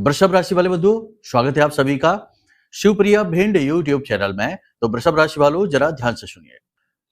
वृषभ राशि वाले बंधुओं, स्वागत है आप सभी का शिवप्रिया भिंड यूट्यूब चैनल में। तो वृषभ राशि वालों, जरा ध्यान से सुनिए।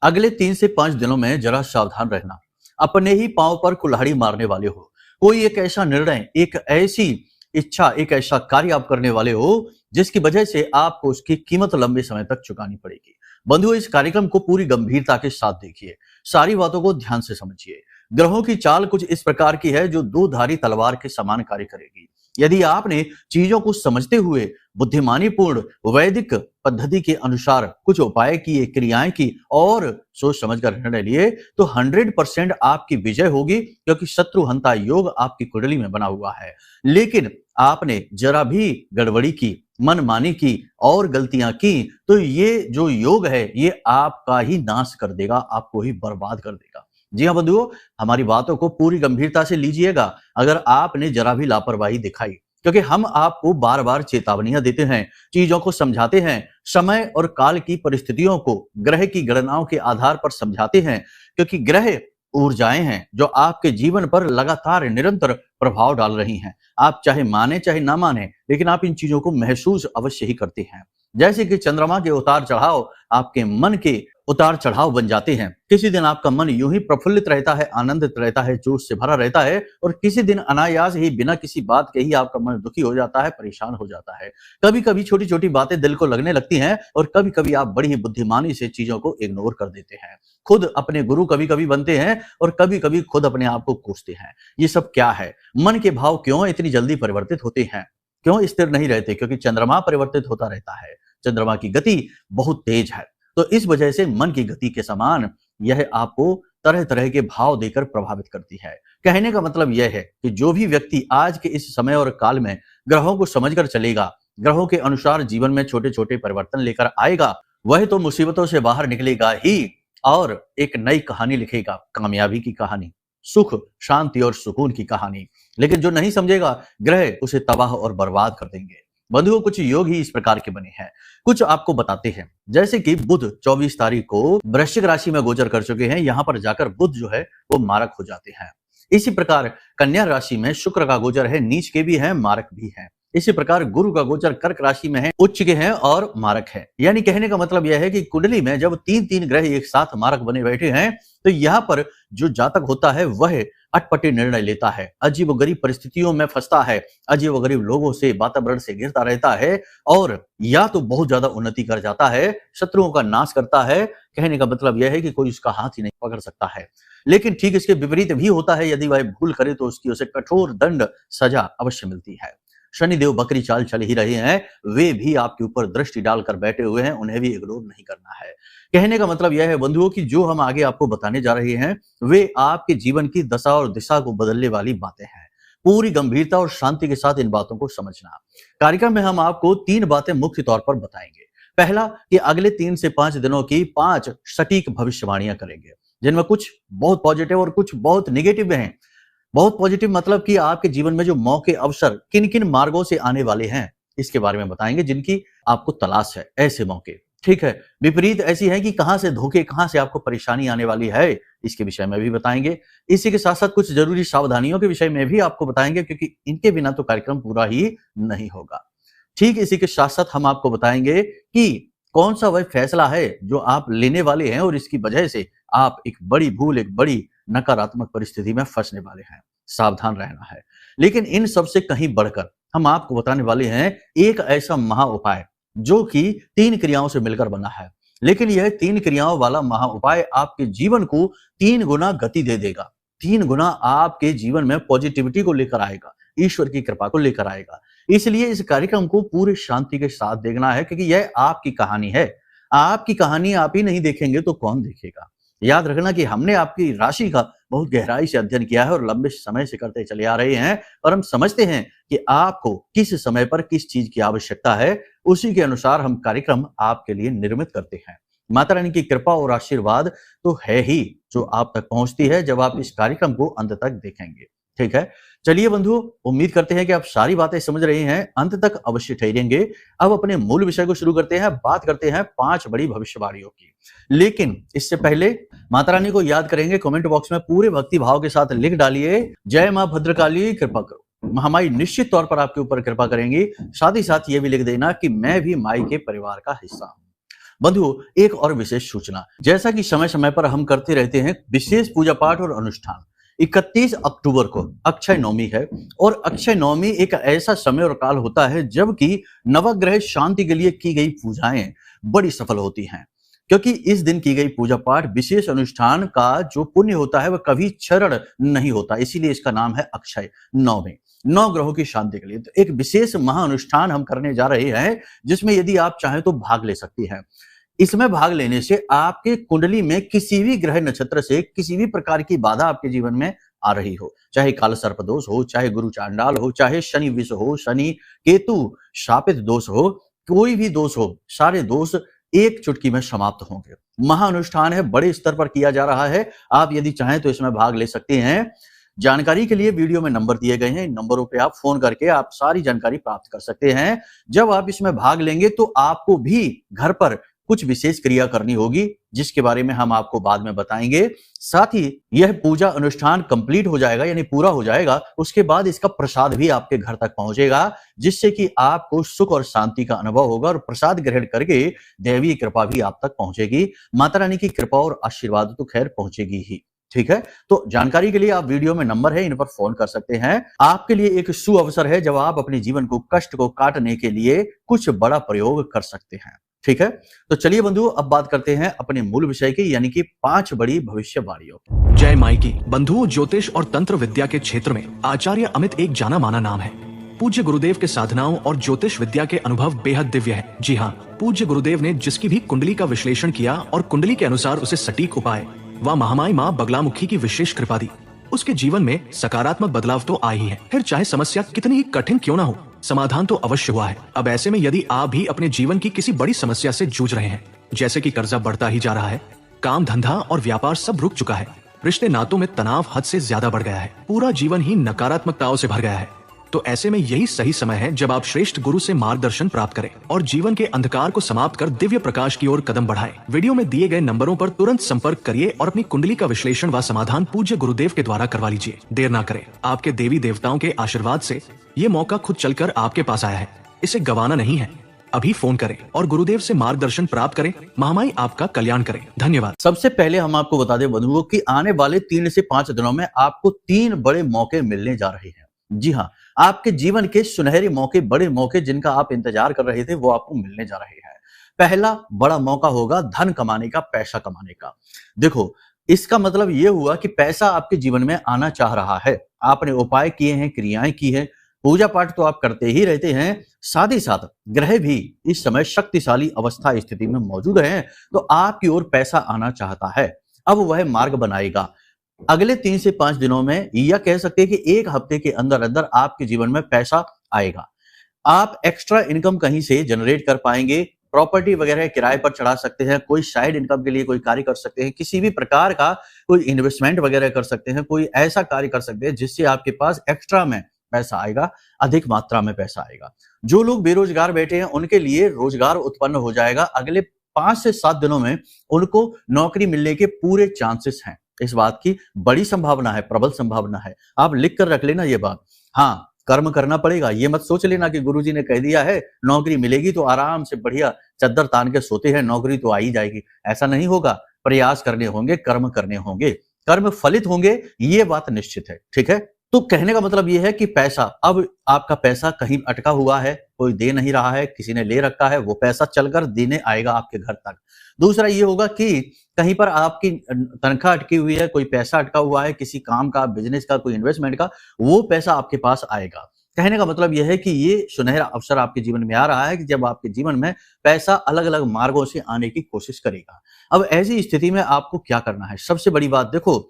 अगले 3 से 5 दिनों में जरा सावधान रहना। अपने ही पांव पर कुल्हाड़ी मारने वाले हो। कोई एक ऐसा निर्णय, एक ऐसी इच्छा, एक ऐसा कार्य आप करने वाले हो जिसकी वजह से आपको उसकी कीमत लंबे समय तक चुकानी पड़ेगी। बंधुओं, इस कार्यक्रम को पूरी गंभीरता के साथ देखिए, सारी बातों को ध्यान से समझिए। ग्रहों की चाल कुछ इस प्रकार की है जो दो धारी तलवार के समान कार्य करेगी। यदि आपने चीजों को समझते हुए बुद्धिमानी पूर्ण वैदिक पद्धति के अनुसार कुछ उपाय किए, क्रियाएं की और सोच समझकर निर्णय लिए तो 100% आपकी विजय होगी, क्योंकि शत्रु हंता योग आपकी कुंडली में बना हुआ है। लेकिन आपने जरा भी गड़बड़ी की, मनमानी की और गलतियां की तो ये जो योग है ये आपका ही नाश कर देगा, आपको ही बर्बाद कर देगा। जी हाँ बंधुओं, हमारी बातों को पूरी गंभीरता से लीजिएगा अगर आपने जरा भी लापरवाही दिखाई, क्योंकि हम आपको बार बार चेतावनियां देते हैं, चीजों को समझाते हैं, समय और काल की परिस्थितियों को ग्रह की गणनाओं के आधार पर समझाते हैं, क्योंकि ग्रह ऊर्जाएं हैं जो आपके जीवन पर लगातार निरंतर प्रभाव डाल रही हैं। आप चाहे माने चाहे ना माने, लेकिन आप इन चीजों को महसूस अवश्य ही करते हैं। जैसे कि चंद्रमा के उतार चढ़ाव आपके मन के उतार चढ़ाव बन जाते हैं। किसी दिन आपका मन यूं ही प्रफुल्लित रहता है, आनंदित रहता है, जोश से भरा रहता है, और किसी दिन अनायास ही बिना किसी बात के ही आपका मन दुखी हो जाता है, परेशान हो जाता है। कभी कभी छोटी छोटी बातें दिल को लगने लगती हैं और कभी कभी आप बड़ी ही बुद्धिमानी से चीजों को इग्नोर कर देते हैं। खुद अपने गुरु कभी कभी बनते हैं और कभी कभी खुद अपने आप को कोसते हैं। ये सब क्या है? मन के भाव क्यों इतनी जल्दी परिवर्तित होते हैं, क्यों स्थिर नहीं रहते? क्योंकि चंद्रमा परिवर्तित होता रहता है। चंद्रमा की गति बहुत तेज है, तो इस वजह से मन की गति के समान यह आपको तरह तरह के भाव देकर प्रभावित करती है। कहने का मतलब यह है कि जो भी व्यक्ति आज के इस समय और काल में ग्रहों को समझकर चलेगा, ग्रहों के अनुसार जीवन में छोटे छोटे परिवर्तन लेकर आएगा, वह तो मुसीबतों से बाहर निकलेगा ही और एक नई कहानी लिखेगा, कामयाबी की कहानी, सुख शांति और सुकून की कहानी। लेकिन जो नहीं समझेगा, ग्रह उसे तबाह और बर्बाद कर देंगे। बंधुओं, कुछ योग ही इस प्रकार के बने हैं, कुछ आपको बताते हैं। जैसे कि बुध 24 तारीख को वृश्चिक राशि में गोचर कर चुके हैं, यहां पर जाकर बुध जो है वो मारक हो जाते हैं। इसी प्रकार कन्या राशि में शुक्र का गोचर है, नीच के भी हैं, मारक भी हैं। इसी प्रकार गुरु का गोचर कर्क राशि में है, उच्च के हैं और मारक है। यानी कहने का मतलब यह है कि कुंडली में जब 3 ग्रह एक साथ मारक बने बैठे हैं तो यहाँ पर जो जातक होता है वह अटपटे निर्णय लेता है, अजीबोगरीब परिस्थितियों में फंसता है, अजीबोगरीब लोगों से, वातावरण से घिरता रहता है और या तो बहुत ज्यादा उन्नति कर जाता है, शत्रुओं का नाश करता है। कहने का मतलब यह है कि कोई उसका हाथ ही नहीं पकड़ सकता है। लेकिन ठीक इसके विपरीत भी होता है, यदि वह भूल करे तो उसकी उसे कठोर दंड सजा अवश्य मिलती है। शनिदेव बकरी चाल चल ही रहे हैं, वे भी आपके ऊपर दृष्टि डालकर बैठे हुए हैं, उन्हें भी इग्नोर नहीं करना है। कहने का मतलब यह है बंधुओं कि जो हम आगे आपको बताने जा रहे हैं वे आपके जीवन की दशा और दिशा को बदलने वाली बातें हैं। पूरी गंभीरता और शांति के साथ इन बातों को समझना। कार्यक्रम में हम आपको 3 बातें मुख्य तौर पर बताएंगे। पहला कि अगले 3 से 5 दिनों की 5 सटीक भविष्यवाणियां करेंगे, जिनमें कुछ बहुत पॉजिटिव और कुछ बहुत निगेटिव हैं। बहुत पॉजिटिव मतलब कि आपके जीवन में जो मौके, अवसर किन किन मार्गों से आने वाले हैं इसके बारे में बताएंगे, जिनकी आपको तलाश है, ऐसे मौके। ठीक है। विपरीत ऐसी है कि कहां से धोखे, कहां से आपको परेशानी आने वाली है, इसके विषय में भी बताएंगे। इसी के साथ साथ कुछ जरूरी सावधानियों के विषय में भी आपको बताएंगे, क्योंकि इनके बिना तो कार्यक्रम पूरा ही नहीं होगा। ठीक इसी के साथ साथ हम आपको बताएंगे कि कौन सा वह फैसला है जो आप लेने वाले हैं और इसकी वजह से आप एक बड़ी भूल, एक बड़ी नकारात्मक परिस्थिति में फंसने वाले हैं। सावधान रहना है। लेकिन इन सबसे कहीं बढ़कर हम आपको बताने वाले हैं एक ऐसा महा उपाय जो कि 3 क्रियाओं से मिलकर बना है। लेकिन यह 3 क्रियाओं वाला महा उपाय आपके जीवन को 3 गुना गति दे देगा, 3 गुना आपके जीवन में पॉजिटिविटी को लेकर आएगा, ईश्वर की कृपा को लेकर आएगा। इसलिए इस कार्यक्रम को पूरी शांति के साथ देखना है, क्योंकि यह आपकी कहानी है। आपकी कहानी आप ही नहीं देखेंगे तो कौन देखेगा? याद रखना कि हमने आपकी राशि का बहुत गहराई से अध्ययन किया है और लंबे समय से करते चले आ रहे हैं, और हम समझते हैं कि आपको किस समय पर किस चीज की आवश्यकता है, उसी के अनुसार हम कार्यक्रम आपके लिए निर्मित करते हैं। माता रानी की कृपा और आशीर्वाद तो है ही जो आप तक पहुंचती है जब आप इस कार्यक्रम को अंत तक देखेंगे। ठीक है। चलिए बंधुओं, उम्मीद करते हैं कि आप सारी बातें समझ रहे हैं, अंत तक अवश्य ठहरेंगे। अब अपने मूल विषय को शुरू करते हैं, बात करते हैं 5 बड़ी भविष्यवाणियों की। लेकिन इससे पहले माता रानी को याद करेंगे, कमेंट बॉक्स में पूरे भक्ति भाव के साथ लिख डालिए, जय मां भद्रकाली कृपा करो। महामाई निश्चित तौर पर आपके ऊपर कृपा करेंगी। साथ ही साथ ये भी लिख देना कि मैं भी माई के परिवार का हिस्सा हूं। बंधुओं, एक और विशेष सूचना, जैसा कि समय समय पर हम करते रहते हैं विशेष पूजा पाठ और अनुष्ठान, 31 अक्टूबर को अक्षय नवमी है और अक्षय नवमी एक ऐसा समय और काल होता है जबकि नवग्रह शांति के लिए की गई पूजाएं बड़ी सफल होती हैं, क्योंकि इस दिन की गई पूजा पाठ विशेष अनुष्ठान का जो पुण्य होता है वह कभी क्षरण नहीं होता, इसीलिए इसका नाम है अक्षय नवमी। नौ ग्रहों की शांति के लिए तो एक विशेष महाअनुष्ठान हम करने जा रहे हैं, जिसमें यदि आप चाहें तो भाग ले सकती हैं। इसमें भाग लेने से आपके कुंडली में किसी भी ग्रह नक्षत्र से किसी भी प्रकार की बाधा आपके जीवन में आ रही हो, चाहे काल सर्प दोष हो, चाहे गुरु चांडाल हो, चाहे शनि विष हो, शनि केतु शापित दोष हो, कोई भी दोष हो, सारे दोष एक चुटकी में समाप्त होंगे। महाअनुष्ठान है, बड़े स्तर पर किया जा रहा है। आप यदि चाहें तो इसमें भाग ले सकते हैं। जानकारी के लिए वीडियो में नंबर दिए गए हैं, इन नंबरों पे आप फोन करके आप सारी जानकारी प्राप्त कर सकते हैं। जब आप इसमें भाग लेंगे तो आपको भी घर पर कुछ विशेष क्रिया करनी होगी, जिसके बारे में हम आपको बाद में बताएंगे। साथ ही यह पूजा अनुष्ठान कंप्लीट हो जाएगा, यानी पूरा हो जाएगा, उसके बाद इसका प्रसाद भी आपके घर तक पहुंचेगा, जिससे कि आपको सुख और शांति का अनुभव होगा और प्रसाद ग्रहण करके दैवीय कृपा भी आप तक पहुंचेगी। माता रानी की कृपा और आशीर्वाद तो खैर पहुंचेगी ही। ठीक है, तो जानकारी के लिए आप वीडियो में नंबर है, इन पर फोन कर सकते हैं। आपके लिए एक सु अवसर है जब आप अपने जीवन को कष्ट को काटने के लिए कुछ बड़ा प्रयोग कर सकते हैं। ठीक है, तो चलिए बंधुओं, अब बात करते हैं अपने मूल विषय की, यानी कि 5 बड़ी भविष्यवाणियों। जय माई की। बंधुओं, ज्योतिष और तंत्र विद्या के क्षेत्र में आचार्य अमित एक जाना माना नाम है। पूज्य गुरुदेव के साधनाओं और ज्योतिष विद्या के अनुभव बेहद दिव्य है। जी हाँ, पूज्य गुरुदेव ने जिसकी भी कुंडली का विश्लेषण किया और कुंडली के अनुसार उसे सटीक उपाय व महामाई माँ बगलामुखी की विशेष कृपा दी, उसके जीवन में सकारात्मक बदलाव तो आए ही है। फिर चाहे समस्या कितनी ही कठिन क्यों ना हो, समाधान तो अवश्य हुआ है। अब ऐसे में यदि आप भी अपने जीवन की किसी बड़ी समस्या से जूझ रहे हैं, जैसे कि कर्जा बढ़ता ही जा रहा है, काम धंधा और व्यापार सब रुक चुका है, रिश्ते नातों में तनाव हद से ज्यादा बढ़ गया है, पूरा जीवन ही नकारात्मकताओं से भर गया है, तो ऐसे में यही सही समय है जब आप श्रेष्ठ गुरु से मार्गदर्शन प्राप्त करें और जीवन के अंधकार को समाप्त कर दिव्य प्रकाश की ओर कदम बढ़ाएं। वीडियो में दिए गए नंबरों पर तुरंत संपर्क करिए और अपनी कुंडली का विश्लेषण व समाधान पूज्य गुरुदेव के द्वारा करवा लीजिए। देर ना करें, आपके देवी देवताओं के आशीर्वाद से ये मौका खुद चलकर आपके पास आया है, इसे गंवाना नहीं है। अभी फोन करें और गुरुदेव से मार्गदर्शन प्राप्त करें। महामाई आपका कल्याण करें। धन्यवाद। सबसे पहले हम आपको बता दें बंधुओं कि आने वाले 3 से 5 दिनों में आपको 3 बड़े मौके मिलने जा रहे हैं। जी हाँ, आपके जीवन के सुनहरे मौके, बड़े मौके जिनका आप इंतजार कर रहे थे, वो आपको मिलने जा रहे हैं। पहला बड़ा मौका होगा धन कमाने का, पैसा कमाने का। देखो, इसका मतलब ये हुआ कि पैसा आपके जीवन में आना चाह रहा है। आपने उपाय किए हैं, क्रियाएं की हैं, पूजा पाठ तो आप करते ही रहते हैं, साथ ही साथ ग्रह भी इस समय शक्तिशाली अवस्था स्थिति में मौजूद हैं, तो आपकी ओर पैसा आना चाहता है। अब वह मार्ग बनाएगा। अगले 3 से 5 दिनों में, या कह सकते हैं कि 1 हफ्ते के अंदर अंदर आपके जीवन में पैसा आएगा। आप एक्स्ट्रा इनकम कहीं से जनरेट कर पाएंगे, प्रॉपर्टी वगैरह किराए पर चढ़ा सकते हैं, कोई साइड इनकम के लिए कोई कार्य कर सकते हैं, किसी भी प्रकार का कोई इन्वेस्टमेंट वगैरह कर सकते हैं, कोई ऐसा कार्य कर सकते हैं जिससे आपके पास एक्स्ट्रा में पैसा आएगा, अधिक मात्रा में पैसा आएगा। जो लोग बेरोजगार बैठे हैं उनके लिए रोजगार उत्पन्न हो जाएगा। अगले 5 से 7 दिनों में उनको नौकरी मिलने के पूरे चांसेस हैं। इस बात की बड़ी संभावना है, प्रबल संभावना है। आप लिख कर रख लेना ये बात। हाँ, कर्म करना पड़ेगा। ये मत सोच लेना कि गुरुजी ने कह दिया है नौकरी मिलेगी तो आराम से बढ़िया चद्दर तान के सोते हैं, नौकरी तो आ ही जाएगी। ऐसा नहीं होगा। प्रयास करने होंगे, कर्म करने होंगे, कर्म फलित होंगे, ये बात निश्चित है। ठीक है, तो कहने का मतलब ये है कि पैसा, अब आपका पैसा कहीं अटका हुआ है, कोई दे नहीं रहा है, किसी ने ले रखा है, वो पैसा चलकर देने आएगा आपके घर तक। दूसरा ये होगा कि कहीं पर आपकी तनख्वाह अटकी हुई है, कोई पैसा अटका हुआ है, किसी काम का, बिजनेस का, कोई इन्वेस्टमेंट का, वो पैसा आपके पास आएगा। कहने का मतलब यह है कि ये सुनहरा अवसर आपके जीवन में आ रहा है कि जब आपके जीवन में पैसा अलग अलग मार्गों से आने की कोशिश करेगा। अब ऐसी स्थिति में आपको क्या करना है? सबसे बड़ी बात देखो,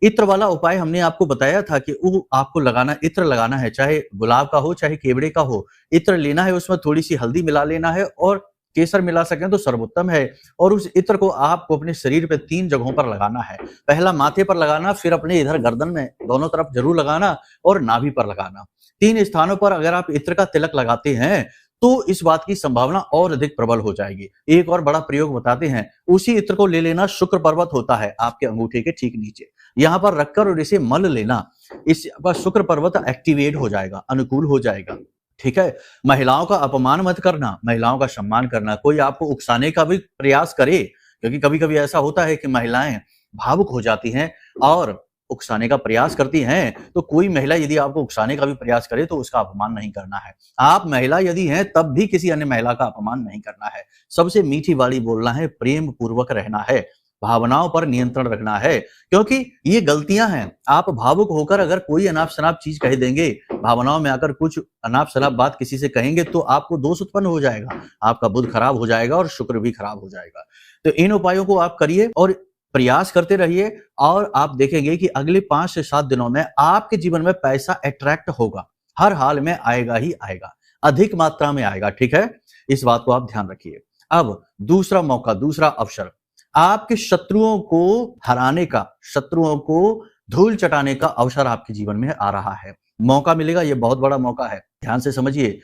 इत्र वाला उपाय हमने आपको बताया था कि वो आपको लगाना, इत्र लगाना है, चाहे गुलाब का हो चाहे केवड़े का हो। इत्र लेना है, उसमें थोड़ी सी हल्दी मिला लेना है और केसर मिला सकें तो सर्वोत्तम है। और उस इत्र को आपको अपने शरीर पे 3 जगहों पर लगाना है। पहला माथे पर लगाना, फिर अपने इधर गर्दन में दोनों तरफ जरूर लगाना और नाभि पर लगाना। 3 स्थानों पर अगर आप इत्र का तिलक लगाते हैं तो इस बात की संभावना और अधिक प्रबल हो जाएगी। एक और बड़ा प्रयोग बताते हैं, उसी इत्र को ले लेना, शुक्र पर्वत होता है आपके अंगूठे के ठीक नीचे। यहाँ पर रखकर और इसे मल लेना, इससे आपका शुक्र पर्वत एक्टिवेट हो जाएगा, अनुकूल हो जाएगा। ठीक है। महिलाओं का अपमान मत करना, महिलाओं का सम्मान करना। कोई आपको उकसाने का भी प्रयास करे, क्योंकि कभी कभी ऐसा होता है कि महिलाएं भावुक हो जाती हैं और उकसाने का प्रयास करती हैं। तो कोई महिला यदि आपको उकसाने का भी प्रयास करे तो उसका अपमान नहीं करना है। आप महिला यदि हैं तब भी किसी अन्य महिला का अपमान नहीं करना है। सबसे मीठी वाणी बोलना है, प्रेम पूर्वक रहना है, भावनाओं पर नियंत्रण रखना है, क्योंकि ये गलतियां हैं। आप भावुक होकर अगर कोई अनाप शनाप चीज कह देंगे, भावनाओं में आकर कुछ अनाप शनाप बात किसी से कहेंगे तो आपको दोष उत्पन्न हो जाएगा, आपका बुध खराब हो जाएगा और शुक्र भी खराब हो जाएगा। तो इन उपायों को आप करिए और प्रयास करते रहिए और आप देखेंगे कि अगले 5 से 7 दिनों में आपके जीवन में पैसा अट्रैक्ट होगा। हर हाल में आएगा ही आएगा, अधिक मात्रा में आएगा। ठीक है, इस बात को आप ध्यान रखिए। अब दूसरा मौका, दूसरा अवसर, आपके शत्रुओं को हराने का, शत्रुओं को धूल चटाने का अवसर आपके जीवन में आ रहा है। मौका मिलेगा, ये बहुत बड़ा मौका है, ध्यान से समझिए।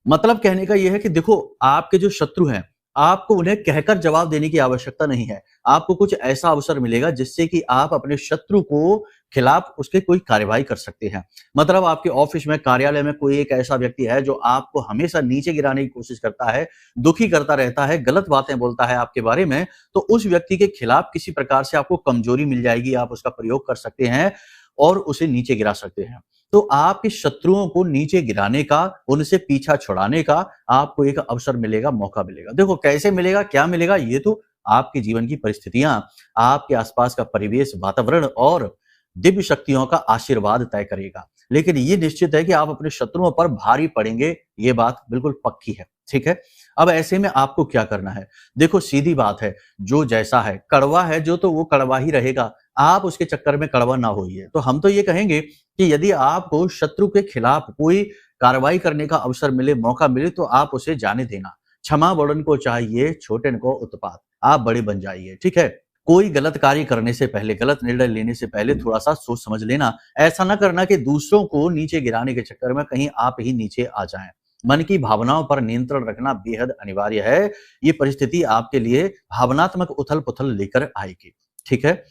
मतलब कहने का यह है कि देखो, आपके जो शत्रु हैं, आपको उन्हें कहकर जवाब देने की आवश्यकता नहीं है। आपको कुछ ऐसा अवसर मिलेगा जिससे कि आप अपने शत्रु को खिलाफ उसके कोई कार्यवाही कर सकते हैं। मतलब आपके ऑफिस में, कार्यालय में कोई एक ऐसा व्यक्ति है जो आपको हमेशा नीचे गिराने की कोशिश करता है, दुखी करता रहता है, गलत बातें बोलता है आपके बारे में, तो उस व्यक्ति के खिलाफ किसी प्रकार से आपको कमजोरी मिल जाएगी, आप उसका प्रयोग कर सकते हैं और उसे नीचे गिरा सकते हैं। तो आपके शत्रुओं को नीचे गिराने का, उनसे पीछा छुड़ाने का आपको एक अवसर मिलेगा, मौका मिलेगा। देखो कैसे मिलेगा, क्या मिलेगा, ये तो आपके जीवन की परिस्थितियां, आपके आसपास का परिवेश, वातावरण और दिव्य शक्तियों का आशीर्वाद तय करेगा। लेकिन ये निश्चित है कि आप अपने शत्रुओं पर भारी पड़ेंगे, ये बात बिल्कुल पक्की है। ठीक है। अब ऐसे में आपको क्या करना है? देखो सीधी बात है, जो जैसा है, कड़वा है जो, तो वो कड़वा ही रहेगा। आप उसके चक्कर में कड़वा ना होइए। तो हम तो ये कहेंगे कि यदि आपको शत्रु के खिलाफ कोई कार्रवाई करने का अवसर मिले, मौका मिले, तो आप उसे जाने देना। क्षमा बड़न को चाहिए, छोटन को उत्पात। आप बड़े बन जाइए। ठीक है। कोई गलत कार्य करने से पहले, गलत निर्णय लेने से पहले थोड़ा सा सोच समझ लेना। ऐसा ना करना कि दूसरों को नीचे गिराने के चक्कर में कहीं आप ही नीचे आ जाएं। मन की भावनाओं पर नियंत्रण रखना बेहद अनिवार्य है। ये परिस्थिति आपके लिए भावनात्मक उथल पुथल लेकर आएगी। ठीक है।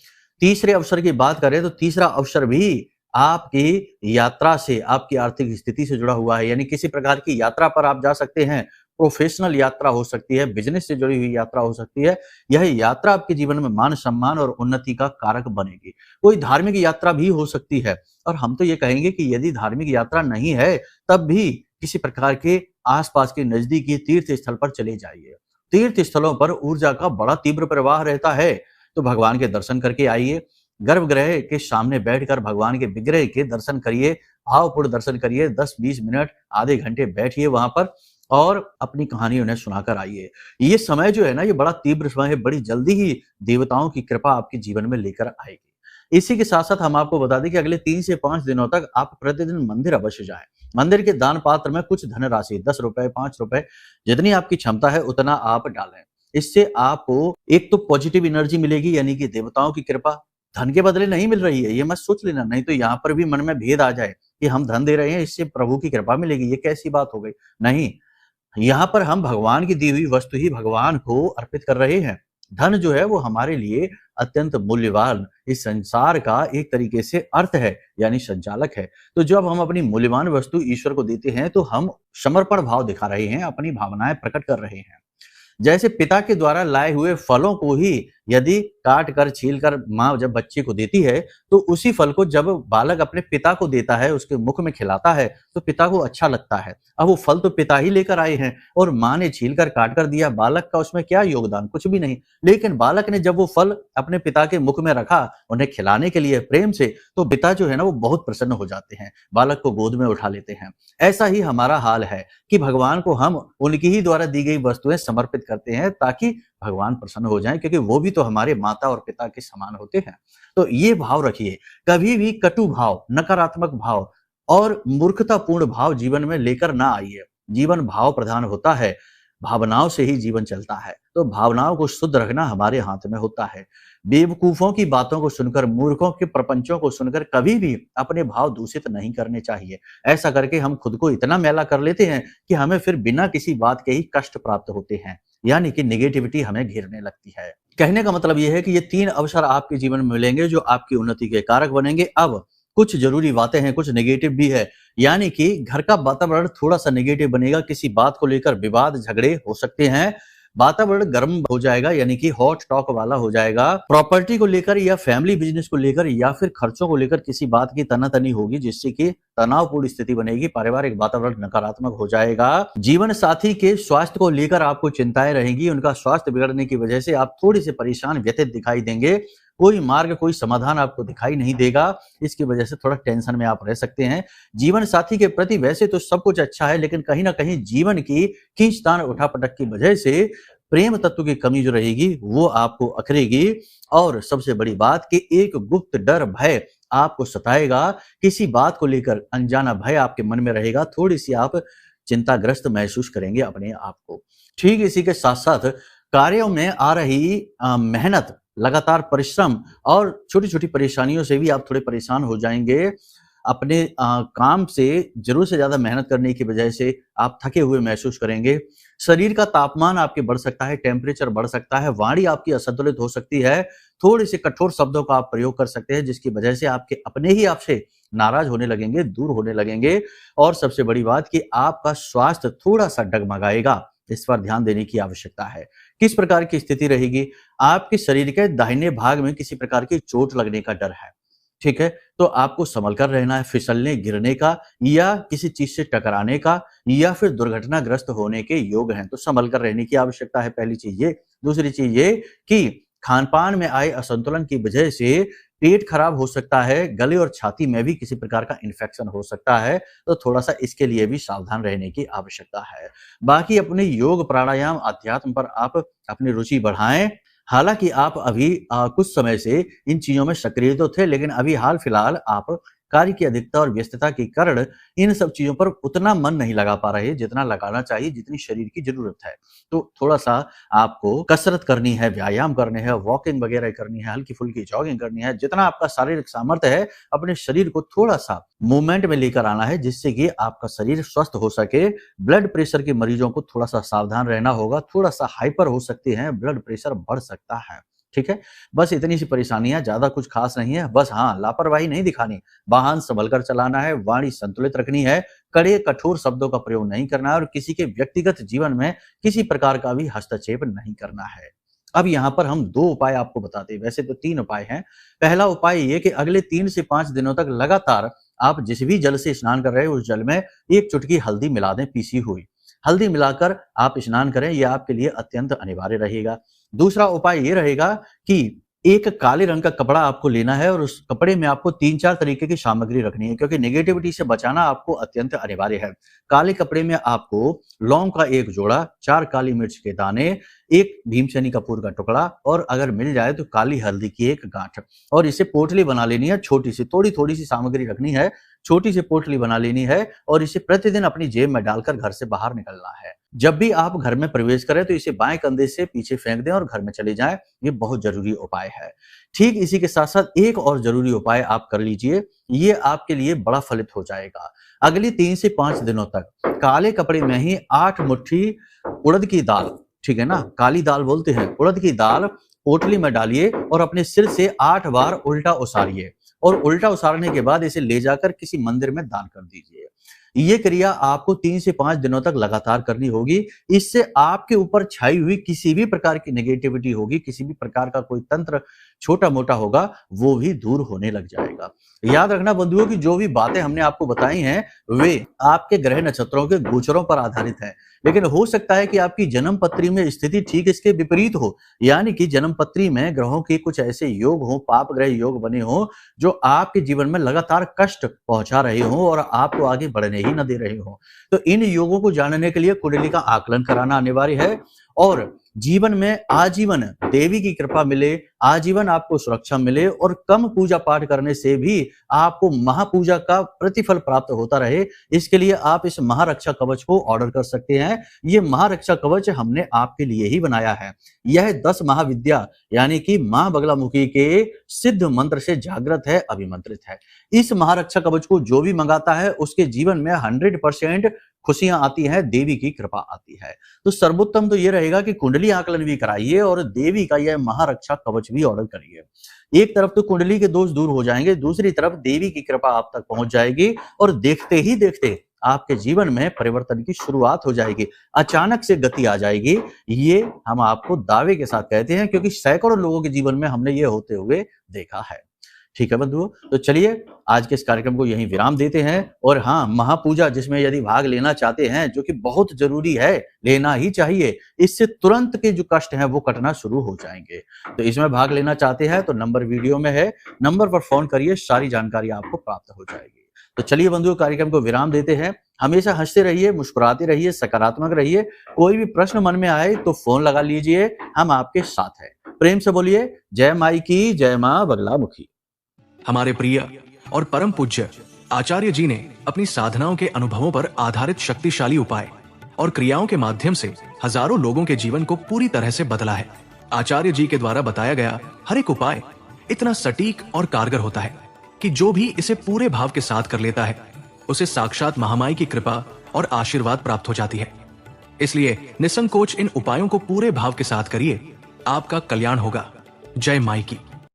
तीसरे अवसर की बात करें तो तीसरा अवसर भी आपकी यात्रा से, आपकी आर्थिक स्थिति से जुड़ा हुआ है। यानी किसी प्रकार की यात्रा पर आप जा सकते हैं। प्रोफेशनल यात्रा हो सकती है, बिजनेस से जुड़ी हुई यात्रा हो सकती है। यह यात्रा आपके जीवन में मान सम्मान और उन्नति का कारक बनेगी। कोई धार्मिक यात्रा भी हो सकती है, और हम तो ये कहेंगे कि यदि धार्मिक यात्रा नहीं है तब भी किसी प्रकार के आसपास के नजदीकी तीर्थ स्थल पर चले जाइए। तीर्थ स्थलों पर ऊर्जा का बड़ा तीव्र प्रवाह रहता है, तो भगवान के दर्शन करके आइए। गर्भगृह के सामने बैठकर भगवान के विग्रह के दर्शन करिए, भावपूर्ण दर्शन करिए। 10-20 मिनट, आधे घंटे बैठिए वहां पर और अपनी कहानी उन्हें सुनाकर आइए। ये समय जो है ना, ये बड़ा तीव्र समय है, बड़ी जल्दी ही देवताओं की कृपा आपके जीवन में लेकर आएगी। इसी के साथ साथ हम आपको बता दें कि अगले 3 से 5 दिनों तक आप प्रतिदिन मंदिर अवश्य जाएं। मंदिर के दान पात्र में कुछ धनराशि, 10 रुपए, 5 रुपए, जितनी आपकी क्षमता है उतना आप डालें। इससे आपको एक तो पॉजिटिव एनर्जी मिलेगी, यानी कि देवताओं की कृपा धन के बदले नहीं मिल रही है, ये मत सोच लेना। नहीं तो यहाँ पर भी मन में भेद आ जाए कि हम धन दे रहे हैं, इससे प्रभु की कृपा मिलेगी, ये कैसी बात हो गई। नहीं, यहाँ पर हम भगवान की दी हुई वस्तु ही भगवान को अर्पित कर रहे हैं। धन जो है वो हमारे लिए अत्यंत मूल्यवान, इस संसार का एक तरीके से अर्थ है, यानी संचालक है। तो जब हम अपनी मूल्यवान वस्तु ईश्वर को देते हैं तो हम समर्पण भाव दिखा रहे हैं, अपनी भावनाएं प्रकट कर रहे हैं। जैसे पिता के द्वारा लाए हुए फलों को ही यदि काट कर, छील कर माँ जब बच्चे को देती है, तो उसी फल को जब बालक अपने पिता को देता है, उसके मुख में खिलाता है, तो पिता को अच्छा लगता है। अब वो फल तो पिता ही लेकर आए हैं और माँ ने छील कर काट कर दिया, बालक का उसमें क्या योगदान, कुछ भी नहीं। लेकिन बालक ने जब वो फल अपने पिता के मुख में रखा, उन्हें खिलाने के लिए प्रेम से, तो पिता जो है ना वो बहुत प्रसन्न हो जाते हैं, बालक को गोद में उठा लेते हैं। ऐसा ही हमारा हाल है कि भगवान को हम उनकी ही द्वारा दी गई वस्तुएं समर्पित करते हैं, ताकि भगवान प्रसन्न हो जाएं, क्योंकि वो भी तो हमारे माता और पिता के समान होते हैं। तो ये भाव रखिए। कभी भी कटु भाव, नकारात्मक भाव और मूर्खतापूर्ण भाव जीवन में लेकर ना आइए। जीवन भाव प्रधान होता है, भावनाओं से ही जीवन चलता है। तो भावनाओं को शुद्ध रखना हमारे हाथ में होता है। बेवकूफों की बातों को सुनकर, मूर्खों के प्रपंचों को सुनकर कभी भी अपने भाव दूषित नहीं करने चाहिए। ऐसा करके हम खुद को इतना मैला कर लेते हैं कि हमें फिर बिना किसी बात के ही कष्ट प्राप्त होते हैं। यानी कि नेगेटिविटी हमें घेरने लगती है। कहने का मतलब यह है कि ये 3 अवसर आपके जीवन में मिलेंगे जो आपकी उन्नति के कारक बनेंगे। अब कुछ जरूरी बातें हैं, कुछ नेगेटिव भी है, यानी कि घर का वातावरण थोड़ा सा नेगेटिव बनेगा। किसी बात को लेकर विवाद झगड़े हो सकते हैं, वातावरण गर्म हो जाएगा यानी कि हॉट टॉक वाला हो जाएगा। प्रॉपर्टी को लेकर या फैमिली बिजनेस को लेकर या फिर खर्चों को लेकर किसी बात की तनातनी होगी, जिससे कि तनावपूर्ण स्थिति बनेगी। पारिवारिक वातावरण नकारात्मक हो जाएगा। जीवन साथी के स्वास्थ्य को लेकर आपको चिंताएं रहेंगी। उनका स्वास्थ्य बिगड़ने की वजह से आप थोड़ी से परेशान व्यथित दिखाई देंगे। कोई मार्ग, कोई समाधान आपको दिखाई नहीं देगा। इसकी वजह से थोड़ा टेंशन में आप रह सकते हैं। जीवन साथी के प्रति वैसे तो सब कुछ अच्छा है, लेकिन कहीं ना कहीं जीवन की खींचतान उठापटक की वजह से प्रेम तत्व की कमी जो रहेगी वो आपको अखरेगी। और सबसे बड़ी बात कि एक गुप्त डर, भय आपको सताएगा। किसी बात को लेकर अनजाना भय आपके मन में रहेगा। थोड़ी सी आप चिंताग्रस्त महसूस करेंगे अपने आप को। ठीक इसी के साथ साथ कार्यों में आ रही मेहनत, लगातार परिश्रम और छोटी छोटी परेशानियों से भी आप थोड़े परेशान हो जाएंगे। अपने काम से जरूरत से ज्यादा मेहनत करने की वजह से आप थके हुए महसूस करेंगे। शरीर का तापमान आपके बढ़ सकता है, टेम्परेचर बढ़ सकता है, वाणी आपकी असंतुलित हो सकती है। थोड़े से कठोर शब्दों का आप प्रयोग कर सकते हैं, जिसकी वजह से आपके अपने ही आपसे नाराज होने लगेंगे, दूर होने लगेंगे। और सबसे बड़ी बात कि आपका स्वास्थ्य थोड़ा सा डगमगाएगा। इस पर ध्यान देने की आवश्यकता है। किस प्रकार की स्थिति रहेगी? आपके शरीर के दाहिने भाग में किसी प्रकार की चोट लगने का डर है, ठीक है, तो आपको संभल कर रहना है। फिसलने, गिरने का या किसी चीज से टकराने का या फिर दुर्घटनाग्रस्त होने के योग हैं, तो संभल कर रहने की आवश्यकता है। पहली चीज ये। दूसरी चीज ये कि खान पान में आए असंतुलन की वजह से पेट खराब हो सकता है। गले और छाती में भी किसी प्रकार का इन्फेक्शन हो सकता है, तो थोड़ा सा इसके लिए भी सावधान रहने की आवश्यकता है। बाकी अपने योग, प्राणायाम, अध्यात्म पर आप अपनी रुचि बढ़ाएं। हालांकि आप अभी कुछ समय से इन चीजों में सक्रिय तो थे, लेकिन अभी हाल फिलहाल आप कार्य की अधिकता और व्यस्तता के कारण इन सब चीजों पर उतना मन नहीं लगा पा रहे जितना लगाना चाहिए, जितनी शरीर की जरूरत है। तो थोड़ा सा आपको कसरत करनी है, व्यायाम करने हैं, वॉकिंग वगैरह करनी है, हल्की फुल्की जॉगिंग करनी है। जितना आपका शारीरिक सामर्थ्य है, अपने शरीर को थोड़ा सा मूवमेंट में लेकर आना है, जिससे कि आपका शरीर स्वस्थ हो सके। ब्लड प्रेशर के मरीजों को थोड़ा सा सावधान रहना होगा। थोड़ा सा हाइपर हो सकते हैं, ब्लड प्रेशर बढ़ सकता है, ठीक है। बस इतनी सी परेशानियां, ज्यादा कुछ खास नहीं है। बस हाँ, लापरवाही नहीं दिखानी, वाहन संभल कर चलाना है, वाणी संतुलित रखनी है, कड़े कठोर शब्दों का प्रयोग नहीं करना है और किसी के व्यक्तिगत जीवन में किसी प्रकार का भी हस्तक्षेप नहीं करना है। अब यहाँ पर हम 2 उपाय आपको बताते हैं, वैसे तो 3 उपाय हैं। पहला उपाय ये कि अगले 3 से 5 दिनों तक लगातार आप जिस भी जल से स्नान कर रहे हैं, उस जल में 1 चुटकी हल्दी मिला दें, पीसी हुई हल्दी मिलाकर आप स्नान करें। यह आपके लिए अत्यंत अनिवार्य रहेगा। दूसरा उपाय ये रहेगा कि एक काले रंग का कपड़ा आपको लेना है और उस कपड़े में आपको 3-4 तरीके की सामग्री रखनी है, क्योंकि नेगेटिविटी से बचाना आपको अत्यंत अनिवार्य है। काले कपड़े में आपको लौंग का 1 जोड़ा, 4 काली मिर्च के दाने, 1 भीमसेनी कपूर का टुकड़ा और अगर मिल जाए तो काली हल्दी की 1 गांठ, और इसे पोटली बना लेनी है छोटी सी। थोड़ी सी सामग्री रखनी है, छोटी सी पोटली बना लेनी है और इसे प्रतिदिन अपनी जेब में डालकर घर से बाहर निकलना है। जब भी आप घर में प्रवेश करें तो इसे बाएं कंधे से पीछे फेंक दें और घर में चले जाएं। ये बहुत जरूरी उपाय है। ठीक इसी के साथ साथ एक और जरूरी उपाय आप कर लीजिए, ये आपके लिए बड़ा फलित हो जाएगा। अगली 3 से 5 दिनों तक काले कपड़े में ही 8 मुट्ठी उड़द की दाल, ठीक है ना, काली दाल बोलते हैं, उड़द की दाल पोटली में डालिए और अपने सिर से 8 बार उल्टा उसारिए और उल्टा उसारने के बाद इसे ले जाकर किसी मंदिर में दान कर दीजिए। ये क्रिया आपको 3 से 5 दिनों तक लगातार करनी होगी। इससे आपके ऊपर छाई हुई किसी भी प्रकार की नेगेटिविटी होगी, किसी भी प्रकार का कोई तंत्र छोटा मोटा होगा, वो भी दूर होने लग जाएगा। याद रखना बंधुओं की जो भी बातें हमने आपको बताई हैं वे आपके ग्रह नक्षत्रों के गोचरों पर आधारित है, लेकिन हो सकता है कि आपकी जन्म पत्री में स्थिति ठीक इसके विपरीत हो, यानी कि जन्म पत्री में ग्रहों के कुछ ऐसे योग हो, पाप ग्रह योग बने हो जो आपके जीवन में लगातार कष्ट पहुंचा रहे हो और आपको आगे बढ़ने ही न दे रहे हो। तो इन योगों को जानने के लिए कुंडली का आकलन कराना अनिवार्य है और जीवन में आजीवन देवी की कृपा मिले, आजीवन आपको सुरक्षा मिले और कम पूजा पाठ करने से भी आपको महापूजा का प्रतिफल प्राप्त होता रहे, इसके लिए आप इस महारक्षा कवच को ऑर्डर कर सकते हैं। ये महारक्षा कवच हमने आपके लिए ही बनाया है। यह 10 महाविद्या यानी कि मां बगलामुखी के सिद्ध मंत्र से जागृत है, अभिमंत्रित है। इस महारक्षा कवच को जो भी मंगाता है उसके जीवन में 100% खुशियां आती हैं, देवी की कृपा आती है। तो सर्वोत्तम तो ये रहेगा कि कुंडली आकलन भी कराइए और देवी का यह महारक्षा कवच भी ऑर्डर करिए। एक तरफ तो कुंडली के दोष दूर हो जाएंगे, दूसरी तरफ देवी की कृपा आप तक पहुंच जाएगी और देखते ही देखते आपके जीवन में परिवर्तन की शुरुआत हो जाएगी, अचानक से गति आ जाएगी। ये हम आपको दावे के साथ कहते हैं, क्योंकि सैकड़ों लोगों के जीवन में हमने ये होते हुए देखा है। ठीक है बंधुओं, तो चलिए आज के इस कार्यक्रम को यहीं विराम देते हैं। और हाँ, महापूजा जिसमें यदि भाग लेना चाहते हैं, जो कि बहुत जरूरी है, लेना ही चाहिए, इससे तुरंत के जो कष्ट हैं वो कटना शुरू हो जाएंगे। तो इसमें भाग लेना चाहते हैं तो नंबर वीडियो में है, नंबर पर फोन करिए, सारी जानकारी आपको प्राप्त हो जाएगी। तो चलिए बंधुओं, कार्यक्रम को विराम देते हैं। हमेशा हंसते रहिए, मुस्कुराते रहिए, सकारात्मक रहिए। कोई भी प्रश्न मन में आए तो फोन लगा लीजिए, हम आपके साथ हैं। प्रेम से बोलिए जय माई की, जय मां बगलामुखी। हमारे प्रिय और परम पूज्य आचार्य जी ने अपनी साधनाओं के अनुभवों पर आधारित शक्तिशाली उपाय और क्रियाओं के माध्यम से हजारों लोगों के जीवन को पूरी तरह से बदला है। आचार्य जी के द्वारा बताया गया हर एक उपाय इतना सटीक और कारगर होता है कि जो भी इसे पूरे भाव के साथ कर लेता है, उसे साक्षात महामाई की कृपा और आशीर्वाद प्राप्त हो जाती है। इसलिए निसंकोच इन उपायों को पूरे भाव के साथ करिए, आपका कल्याण होगा। जय माई की।